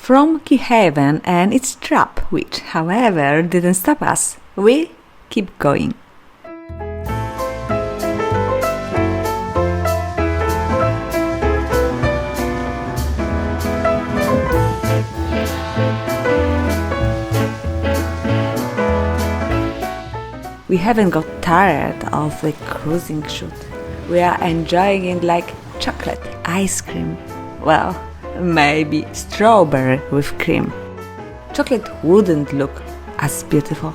from Keyhaven and its trap, which, however, didn't stop us. We keep going. We haven't got tired of the cruising shoot. We are enjoying it like chocolate ice cream. Well, maybe strawberry with cream. Chocolate wouldn't look as beautiful.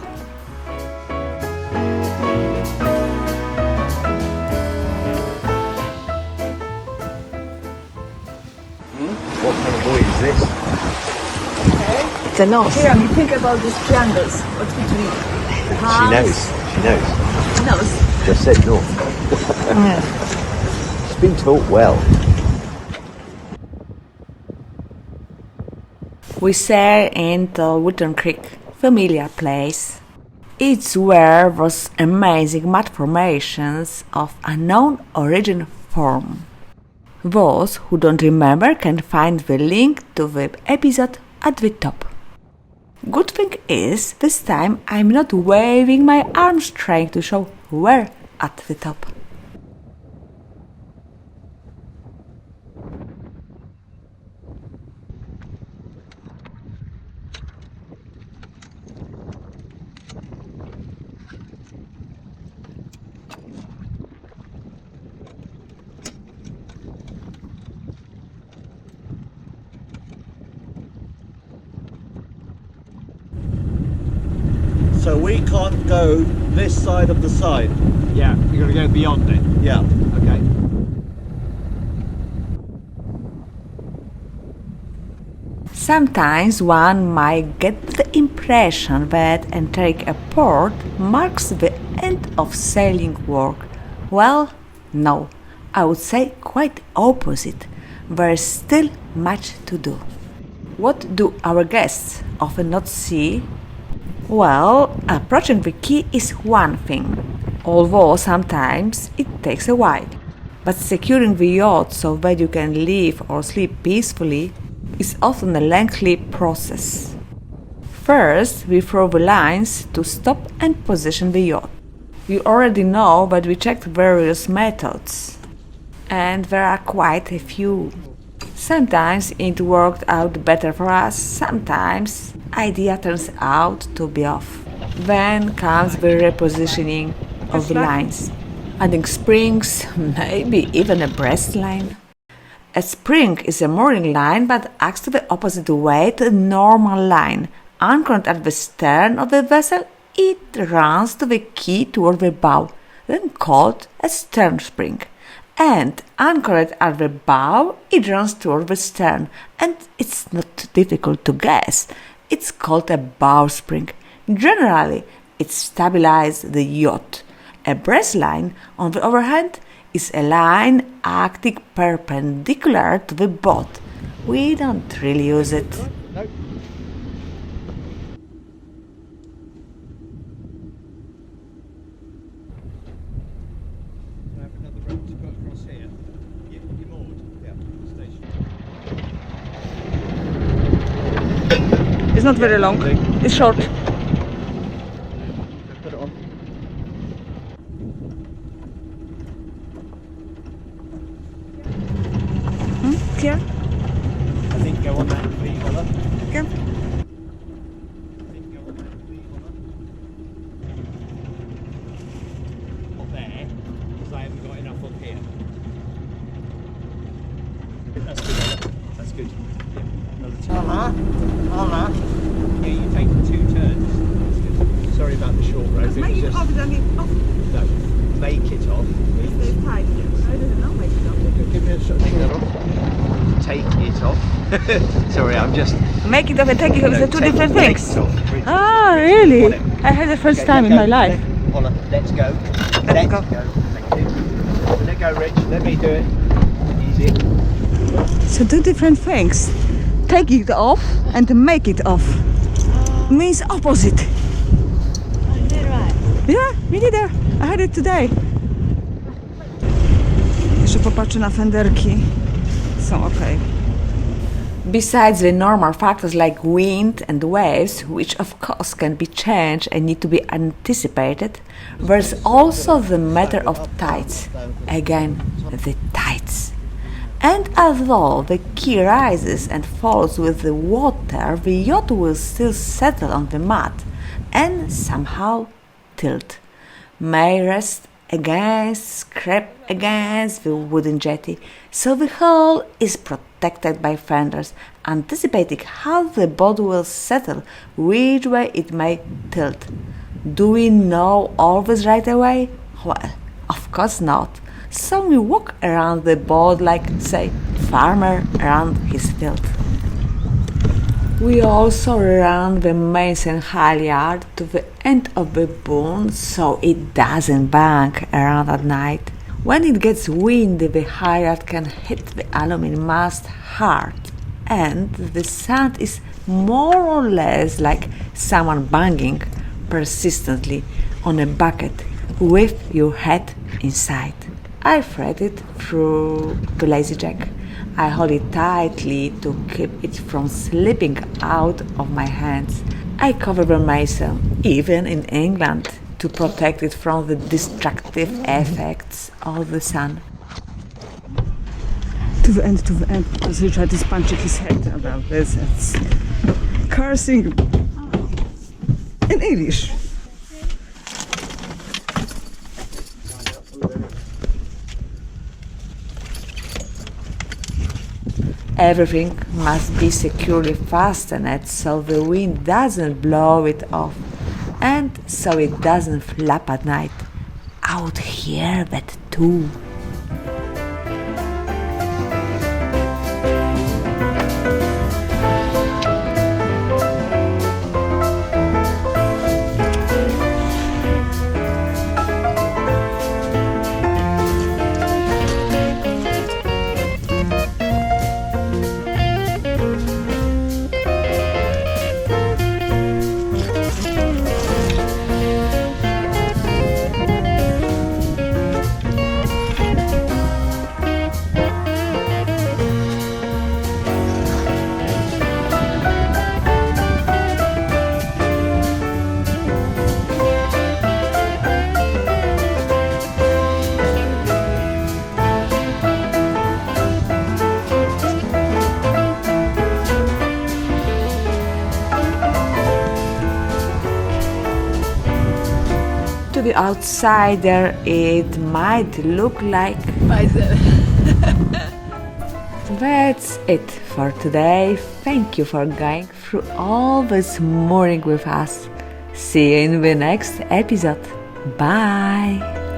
What kind of buoy is this? It's a nose. Here, you think about these triangles. What's between the She hands? knows. Nose. Just said no. She's been taught well. We sail into Wotton Creek, familiar place. It's where those amazing mud formations of unknown origin form. Those who don't remember can find the link to the episode at the top. Good thing is, this time I'm not waving my arms trying to show where at the top. So we can't go this side of the side. Yeah, you're going to go beyond it. Yeah. Okay. Sometimes one might get the impression that entering a port marks the end of sailing work. Well, no, I would say quite opposite. There's still much to do. What do our guests often not see? Well, approaching the quay is one thing, although sometimes it takes a while. But securing the yacht so that you can live or sleep peacefully is often a lengthy process. First, we throw the lines to stop and position the yacht. You already know that we checked various methods, and there are quite a few. Sometimes it worked out better for us, sometimes idea turns out to be off. Then comes the repositioning of the lines, adding springs, maybe even a breast line. A spring is a mooring line but acts the opposite way to a normal line. Anchored at the stern of the vessel, it runs to the quay toward the bow, then called a stern spring. And anchored at the bow, it runs toward the stern, and it's not difficult to guess. It's called a bowspring. Generally, it stabilizes the yacht. A breast line, on the other hand, is a line acting perpendicular to the boat. We don't really use it. No. I have another rope to put across here. You're moored? Yeah, station. It's not very long. It's short. Put it on. Here. I think go on that feet, Ola. Okay. I think go on that feet, Ola. Not there, because I haven't got enough up here. That's good, Ola. That's good. Yeah, another two. Hola. Yeah, you take 2 turns. That's good. Sorry about the short rows. It was just... then it off. No, make it off. It's tight. I don't know, make it off. Give me a shot. Take that off. Take it off. Sorry, I'm just... Make it off and take it off. No, They're two take different it things. off. Ah, really? On it. I had the first Okay, time let in go. my life. Ola, let's go. Let's go. Thank you. Let go, Rich. Let me do it. Easy. So two different things. Take it off and make it off. Means opposite. Yeah, me neither. I had it today. Jeszcze popatrzę na fenderki. Są ok. Besides the normal factors like wind and waves, which of course can be changed and need to be anticipated, there's also the matter of tides. Again, the tides. And although the key rises and falls with the water, the yacht will still settle on the mud and somehow tilt. May rest scrape against the wooden jetty, so the hull is protected by fenders, anticipating how the boat will settle, which way it may tilt. Do we know all this right away? Well, of course not. So we walk around the boat like, say, farmer around his field. We also run the mason halyard to the end of the boom so it doesn't bang around at night. When it gets windy, the halyard can hit the aluminum mast hard, and the sound is more or less like someone banging persistently on a bucket with your head inside. I thread it through the lazy jack. I hold it tightly to keep it from slipping out of my hands. I cover the mason, even in England, to protect it from the destructive effects of the sun. To the end, because Richard is punching his head about this. It's cursing in English. Everything must be securely fastened so the wind doesn't blow it off and so it doesn't flap at night. I would hear that too. To the outsider, it might look like That's it for today. Thank you for going through all this mooring with us. See you in the next episode. Bye!